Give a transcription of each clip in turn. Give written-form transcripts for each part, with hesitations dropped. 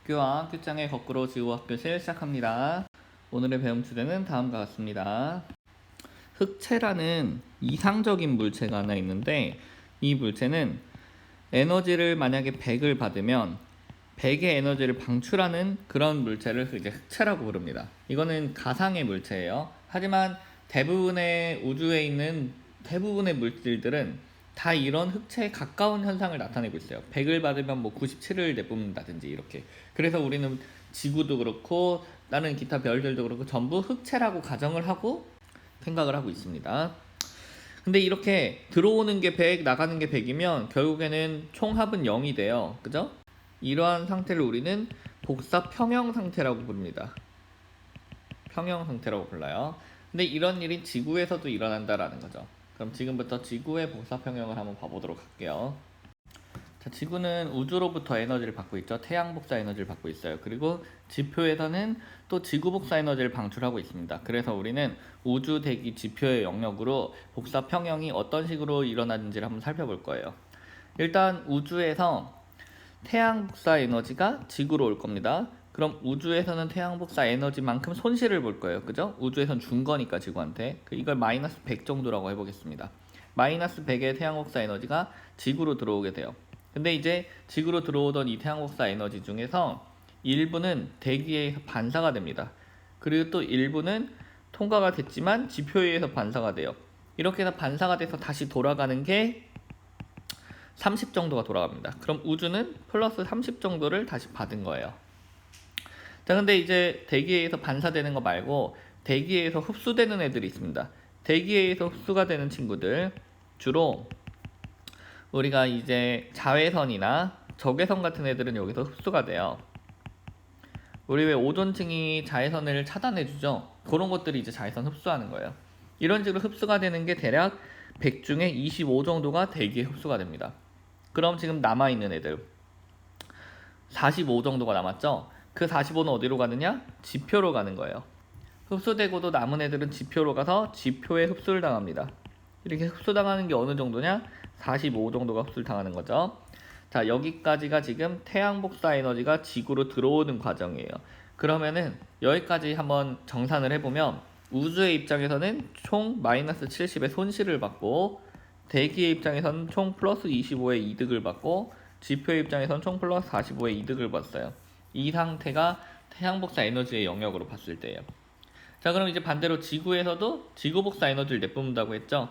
학교와 학교장의 거꾸로 지구학교실 시작합니다. 오늘의 배움 주제는 다음과 같습니다. 흑체라는 이상적인 물체가 하나 있는데 이 물체는 에너지를 만약에 100을 받으면 100의 에너지를 방출하는 그런 물체를 이제 흑체라고 부릅니다. 이거는 가상의 물체예요. 하지만 대부분의 우주에 있는 대부분의 물질들은 다 이런 흑체에 가까운 현상을 나타내고 있어요. 100을 받으면 뭐 97을 내뿜는다든지 이렇게. 그래서 우리는 지구도 그렇고 다른 기타 별들도 그렇고 전부 흑체라고 가정을 하고 생각을 하고 있습니다. 근데 이렇게 들어오는 게 100, 나가는 게 100이면 결국에는 총합은 0이 돼요. 그죠? 이러한 상태를 우리는 복사 평형 상태라고 부릅니다. 평형 상태라고 불러요. 근데 이런 일이 지구에서도 일어난다라는 거죠. 그럼 지금부터 지구의 복사 평형을 한번 봐보도록 할게요. 자, 지구는 우주로부터 에너지를 받고 있죠. 태양 복사 에너지를 받고 있어요. 그리고 지표에서는 또 지구 복사 에너지를 방출하고 있습니다. 그래서 우리는 우주 대기 지표의 영역으로 복사 평형이 어떤 식으로 일어나는지를 한번 살펴볼 거예요. 일단 우주에서 태양 복사 에너지가 지구로 올 겁니다. 그럼 우주에서는 태양 복사 에너지만큼 손실을 볼 거예요. 그죠? 우주에선 준 거니까 지구한테. 이걸 마이너스 100 정도라고 해보겠습니다. 마이너스 100의 태양 복사 에너지가 지구로 들어오게 돼요. 근데 이제 지구로 들어오던 이 태양 복사 에너지 중에서 일부는 대기에 반사가 됩니다. 그리고 또 일부는 통과가 됐지만 지표에 의해서 반사가 돼요. 이렇게 해서 반사가 돼서 다시 돌아가는 게 30 정도가 돌아갑니다. 그럼 우주는 플러스 30 정도를 다시 받은 거예요. 자, 근데 이제 대기에 의해서 반사되는 거 말고 대기에 의해서 흡수되는 애들이 있습니다. 대기에 의해서 흡수가 되는 친구들, 주로 우리가 이제 자외선이나 적외선 같은 애들은 여기서 흡수가 돼요. 우리 왜 오존층이 자외선을 차단해주죠? 그런 것들이 이제 자외선 흡수하는 거예요. 이런 식으로 흡수가 되는 게 대략 100 중에 25 정도가 대기에 흡수가 됩니다. 그럼 지금 남아있는 애들 45 정도가 남았죠? 그 45는 어디로 가느냐? 지표로 가는 거예요. 흡수되고도 남은 애들은 지표로 가서 지표에 흡수를 당합니다. 이렇게 흡수당하는 게 어느 정도냐? 45 정도가 흡수를 당하는 거죠. 자, 여기까지가 지금 태양 복사 에너지가 지구로 들어오는 과정이에요. 그러면은 여기까지 한번 정산을 해보면 우주의 입장에서는 총 마이너스 70의 손실을 받고 대기의 입장에서는 총 플러스 25의 이득을 받고 지표의 입장에서는 총 플러스 45의 이득을 봤어요. 이 상태가 태양 복사 에너지의 영역으로 봤을 때예요. 자, 그럼 이제 반대로 지구에서도 지구 복사 에너지를 내뿜는다고 했죠.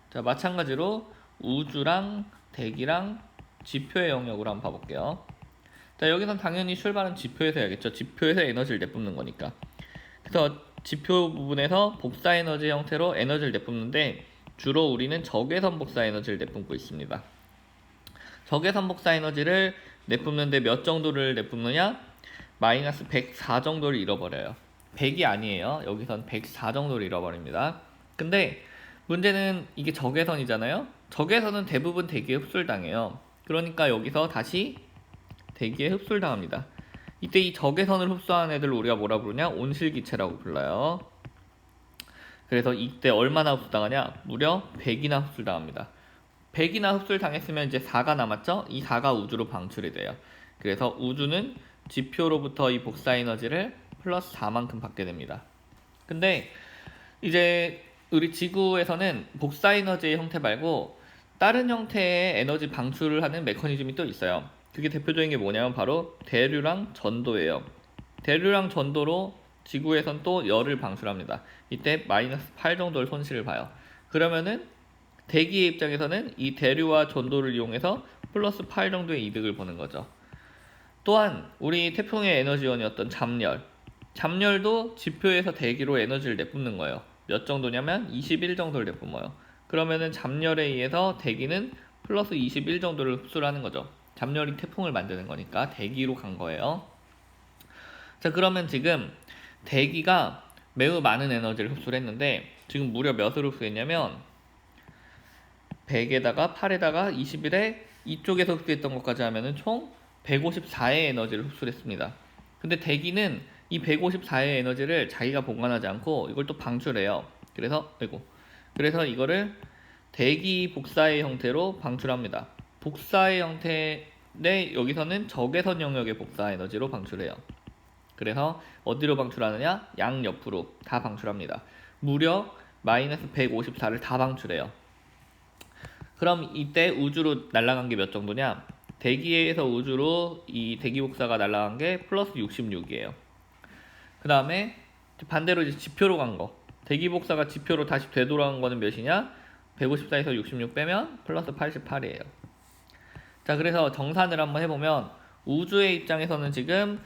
자, 마찬가지로 우주랑 대기랑 지표의 영역으로 한번 봐볼게요. 자, 여기선 당연히 출발은 지표에서 해야겠죠. 지표에서 에너지를 내뿜는 거니까. 그래서 지표 부분에서 복사 에너지 형태로 에너지를 내뿜는데 주로 우리는 적외선 복사 에너지를 내뿜고 있습니다. 적외선 복사 에너지를 내뿜는데 몇 정도를 내뿜느냐? 마이너스 104 정도를 잃어버려요. 100이 아니에요. 여기선 104 정도를 잃어버립니다. 근데 문제는 이게 적외선이잖아요. 적외선은 대부분 대기에 흡수를 당해요. 그러니까 여기서 다시 대기에 흡수를 당합니다. 이때 이 적외선을 흡수하는 애들을 우리가 뭐라 부르냐? 온실기체라고 불러요. 그래서 이때 얼마나 흡수당하냐? 무려 100이나 흡수당합니다. 100이나 흡수를 당했으면 이제 4가 남았죠? 이 4가 우주로 방출이 돼요. 그래서 우주는 지표로부터 이 복사 에너지를 플러스 4만큼 받게 됩니다. 근데 이제 우리 지구에서는 복사 에너지의 형태 말고 다른 형태의 에너지 방출을 하는 메커니즘이 또 있어요. 그게 대표적인 게 뭐냐면 바로 대류랑 전도예요. 대류랑 전도로 지구에선 또 열을 방출합니다. 이때 마이너스 8 정도를 손실을 봐요. 그러면은 대기의 입장에서는 이 대류와 전도를 이용해서 플러스 8 정도의 이득을 보는 거죠. 또한 우리 태풍의 에너지원이었던 잠열도 지표에서 대기로 에너지를 내뿜는 거예요. 몇 정도냐면 21 정도를 내뿜어요. 그러면은 잠열에 의해서 대기는 플러스 21 정도를 흡수를 하는 거죠. 잠열이 태풍을 만드는 거니까 대기로 간 거예요. 자, 그러면 지금 대기가 매우 많은 에너지를 흡수를 했는데 지금 무려 몇을 흡수했냐면 100에다가 8에다가 21에 이쪽에서 흡수했던 것까지 하면은 총 154의 에너지를 흡수를 했습니다. 근데 대기는 이 154의 에너지를 자기가 보관하지 않고 이걸 또 방출해요. 그래서 이거를 대기 복사의 형태로 방출합니다. 복사의 형태 근데 여기서는 적외선 영역의 복사 에너지로 방출해요. 그래서 어디로 방출하느냐? 양옆으로 다 방출합니다. 무려 마이너스 154를 다 방출해요. 그럼 이때 우주로 날아간 게 몇 정도냐? 대기에서 우주로 이 대기 복사가 날아간 게 플러스 66이에요. 그 다음에 반대로 이제 지표로 간 거. 대기 복사가 지표로 다시 되돌아간 거는 몇이냐? 154에서 66 빼면 플러스 88이에요. 자, 그래서 정산을 한번 해보면 우주의 입장에서는 지금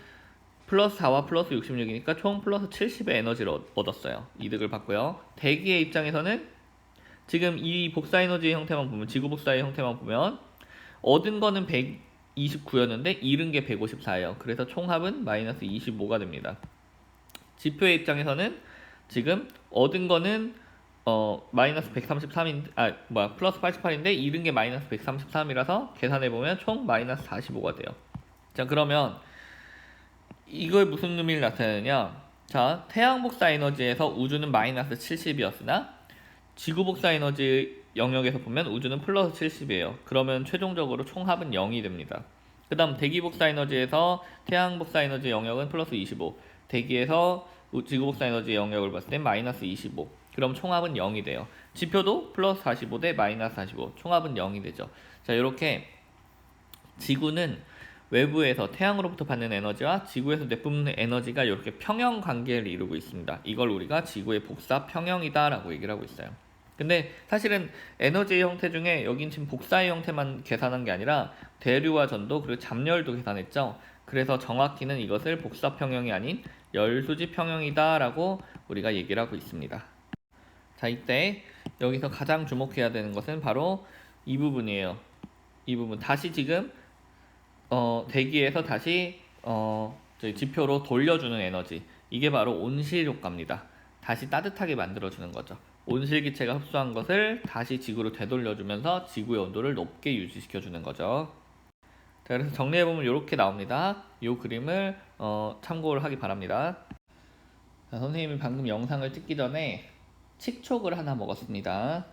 플러스 4와 플러스 66이니까 총 플러스 70의 에너지를 얻었어요. 이득을 받고요. 대기의 입장에서는 지금 이 복사 에너지의 형태만 보면, 지구 복사의 형태만 보면 얻은 거는 129였는데 잃은 게 154예요. 그래서 총합은 마이너스 25가 됩니다. 지표의 입장에서는 지금 얻은 거는 마이너스 133인데 플러스 88인데 잃은 게 마이너스 133이라서 계산해 보면 총 마이너스 45가 돼요. 자, 그러면 이걸 무슨 의미를 나타내느냐? 자, 태양 복사 에너지에서 우주는 마이너스 70이었으나 지구 복사 에너지 영역에서 보면 우주는 플러스 70이에요. 그러면 최종적으로 총합은 0이 됩니다. 그 다음 대기 복사 에너지에서 태양 복사 에너지 영역은 플러스 25, 대기에서 지구 복사 에너지 영역을 봤을 때 마이너스 25. 그럼 총합은 0이 돼요. 지표도 플러스 45 대 마이너스 45. 총합은 0이 되죠. 자, 이렇게 지구는 외부에서 태양으로부터 받는 에너지와 지구에서 내뿜는 에너지가 이렇게 평형 관계를 이루고 있습니다. 이걸 우리가 지구의 복사 평형이다 라고 얘기를 하고 있어요. 근데 사실은 에너지의 형태 중에 여긴 지금 복사의 형태만 계산한 게 아니라 대류와 전도 그리고 잠열도 계산했죠. 그래서 정확히는 이것을 복사 평형이 아닌 열수지 평형이다 라고 우리가 얘기를 하고 있습니다. 자, 이때 여기서 가장 주목해야 되는 것은 바로 이 부분이에요. 이 부분 다시 지금 대기에서 다시 지표로 돌려주는 에너지, 이게 바로 온실 효과입니다. 다시 따뜻하게 만들어주는 거죠. 온실기체가 흡수한 것을 다시 지구로 되돌려주면서 지구의 온도를 높게 유지시켜주는 거죠. 자, 그래서 정리해보면 이렇게 나옵니다. 이 그림을 참고를 하기 바랍니다. 자, 선생님이 방금 영상을 찍기 전에 칙촉을 하나 먹었습니다.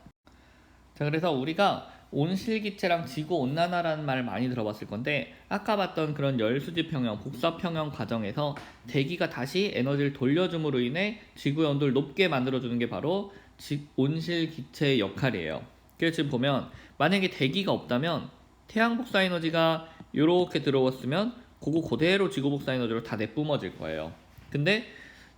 자, 그래서 우리가 온실기체랑 지구온난화라는 말을 많이 들어봤을 건데, 아까 봤던 그런 열수지 평형, 복사 평형 과정에서 대기가 다시 에너지를 돌려줌으로 인해 지구의 온도를 높게 만들어주는 게 바로 온실기체의 역할이에요. 그래서 지금 보면 만약에 대기가 없다면 태양 복사 에너지가 이렇게 들어왔으면 그거 그대로 지구 복사 에너지로 다 내뿜어질 거예요. 근데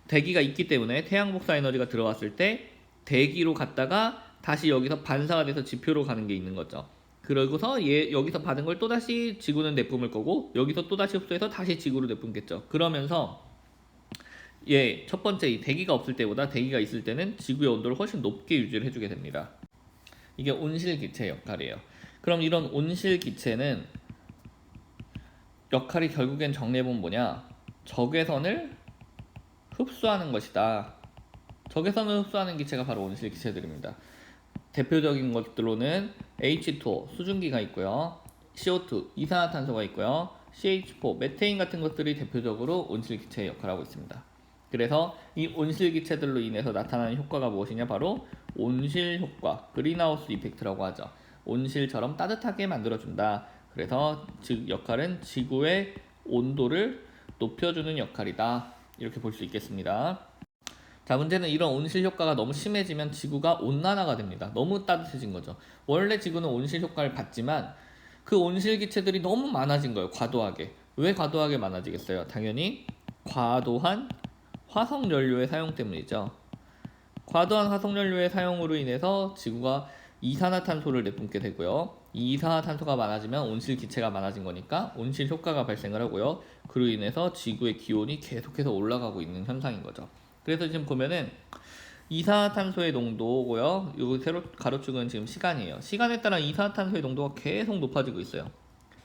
대기가 있기 때문에 태양 복사 에너지가 들어왔을 때 대기로 갔다가 다시 여기서 반사가 돼서 지표로 가는 게 있는 거죠. 그러고서 여기서 받은 걸 또다시 지구는 내뿜을 거고, 여기서 또다시 흡수해서 다시 지구로 내뿜겠죠. 그러면서 첫 번째 이 대기가 없을 때보다 대기가 있을 때는 지구의 온도를 훨씬 높게 유지를 해주게 됩니다. 이게 온실기체의 역할이에요. 그럼 이런 온실기체는 역할이 결국엔 정리해보면 뭐냐? 적외선을 흡수하는 것이다. 적외선을 흡수하는 기체가 바로 온실기체들입니다. 대표적인 것들로는 H2O, 수증기가 있고요. CO2, 이산화탄소가 있고요. CH4, 메테인 같은 것들이 대표적으로 온실기체의 역할을 하고 있습니다. 그래서 이 온실기체들로 인해서 나타나는 효과가 무엇이냐? 바로 온실효과, 그린하우스 이펙트라고 하죠. 온실처럼 따뜻하게 만들어준다. 그래서 즉 역할은 지구의 온도를 높여주는 역할이다. 이렇게 볼 수 있겠습니다. 자, 문제는 이런 온실 효과가 너무 심해지면 지구가 온난화가 됩니다. 너무 따뜻해진 거죠. 원래 지구는 온실 효과를 받지만 그 온실 기체들이 너무 많아진 거예요. 과도하게. 왜 과도하게 많아지겠어요? 당연히 과도한 화석연료의 사용 때문이죠. 과도한 화석연료의 사용으로 인해서 지구가 이산화탄소를 내뿜게 되고요. 이 이산화탄소가 많아지면 온실 기체가 많아진 거니까 온실 효과가 발생을 하고요. 그로 인해서 지구의 기온이 계속해서 올라가고 있는 현상인 거죠. 그래서 지금 보면은 이산화탄소의 농도고요. 요 세로 가로축은 지금 시간이에요. 시간에 따라 이산화탄소의 농도가 계속 높아지고 있어요.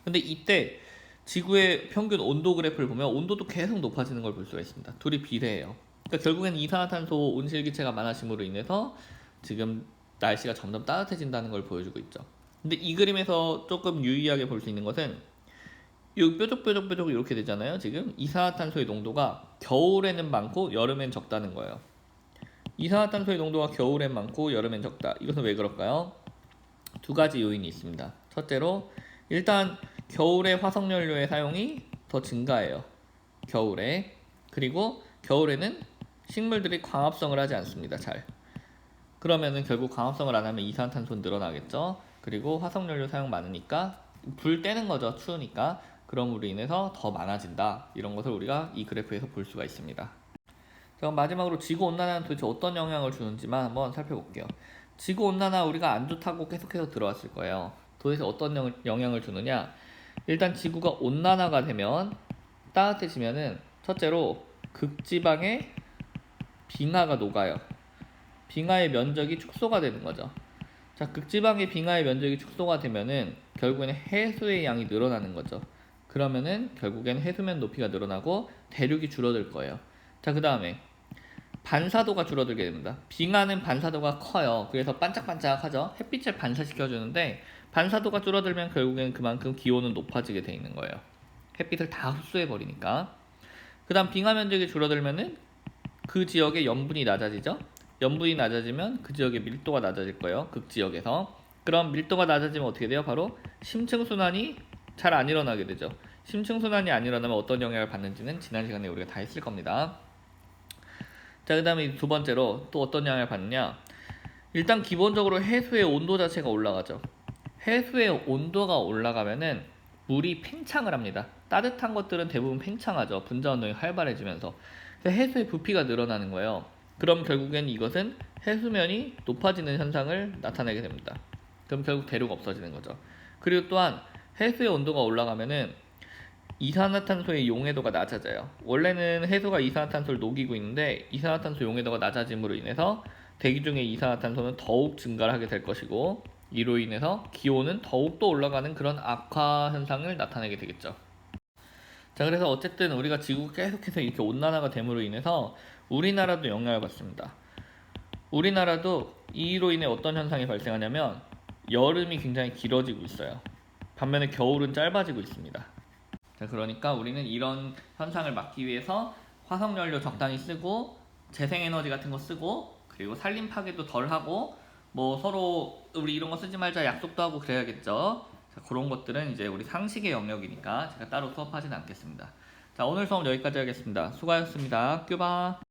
근데 이때 지구의 평균 온도 그래프를 보면 온도도 계속 높아지는 걸 볼 수가 있습니다. 둘이 비례해요. 그러니까 결국엔 이산화탄소 온실기체가 많아짐으로 인해서 지금 날씨가 점점 따뜻해진다는 걸 보여주고 있죠. 근데 이 그림에서 조금 유의하게 볼 수 있는 것은 이 뾰족뾰족 이렇게 되잖아요. 지금 이산화탄소의 농도가 겨울에는 많고 여름엔 적다는 거예요. 이산화탄소의 농도가 겨울엔 많고 여름엔 적다. 이것은 왜 그럴까요? 두 가지 요인이 있습니다. 첫째로 일단 겨울에 화석연료의 사용이 더 증가해요. 겨울에. 그리고 겨울에는 식물들이 광합성을 하지 않습니다. 잘. 그러면은 결국 광합성을 안 하면 이산화탄소 늘어나겠죠. 그리고 화석연료 사용 많으니까 불 떼는 거죠. 추우니까. 그럼으로 인해서 더 많아진다. 이런 것을 우리가 이 그래프에서 볼 수가 있습니다. 자, 그럼 마지막으로 지구온난화는 도대체 어떤 영향을 주는지만 한번 살펴볼게요. 지구온난화 우리가 안 좋다고 계속해서 들어왔을 거예요. 도대체 어떤 영향을 주느냐? 일단 지구가 온난화가 되면 따뜻해지면은 첫째로 극지방에 빙하가 녹아요. 빙하의 면적이 축소가 되는 거죠. 자, 극지방의 빙하의 면적이 축소가 되면은 결국에는 해수의 양이 늘어나는 거죠. 그러면은 결국엔 해수면 높이가 늘어나고 대륙이 줄어들 거예요. 자, 그 다음에 반사도가 줄어들게 됩니다. 빙하는 반사도가 커요. 그래서 반짝반짝하죠. 햇빛을 반사시켜주는데 반사도가 줄어들면 결국엔 그만큼 기온은 높아지게 돼 있는 거예요. 햇빛을 다 흡수해버리니까. 그 다음 빙하 면적이 줄어들면은 그 지역의 염분이 낮아지죠. 염분이 낮아지면 그 지역의 밀도가 낮아질 거예요. 극지역에서. 그럼 밀도가 낮아지면 어떻게 돼요? 바로 심층순환이 잘 안 일어나게 되죠. 심층순환이 안 일어나면 어떤 영향을 받는지는 지난 시간에 우리가 다 했을 겁니다. 자, 그 다음에 두 번째로 또 어떤 영향을 받느냐. 일단 기본적으로 해수의 온도 자체가 올라가죠. 해수의 온도가 올라가면은 물이 팽창을 합니다. 따뜻한 것들은 대부분 팽창하죠. 분자운동이 활발해지면서. 그래서 해수의 부피가 늘어나는 거예요. 그럼 결국엔 이것은 해수면이 높아지는 현상을 나타내게 됩니다. 그럼 결국 대륙 없어지는 거죠. 그리고 또한 해수의 온도가 올라가면은 이산화탄소의 용해도가 낮아져요. 원래는 해수가 이산화탄소를 녹이고 있는데 이산화탄소 용해도가 낮아짐으로 인해서 대기 중의 이산화탄소는 더욱 증가를 하게 될 것이고 이로 인해서 기온은 더욱더 올라가는 그런 악화 현상을 나타내게 되겠죠. 자, 그래서 어쨌든 우리가 지구가 계속해서 이렇게 온난화가 됨으로 인해서 우리나라도 영향을 받습니다. 우리나라도 이로 인해 어떤 현상이 발생하냐면 여름이 굉장히 길어지고 있어요. 반면에 겨울은 짧아지고 있습니다. 자, 그러니까 우리는 이런 현상을 막기 위해서 화석연료 적당히 쓰고 재생에너지 같은 거 쓰고 그리고 산림 파괴도 덜 하고 뭐 서로 우리 이런 거 쓰지 말자 약속도 하고 그래야겠죠. 자, 그런 것들은 이제 우리 상식의 영역이니까 제가 따로 수업하지는 않겠습니다. 자, 오늘 수업 여기까지 하겠습니다. 수고하셨습니다. 큐바.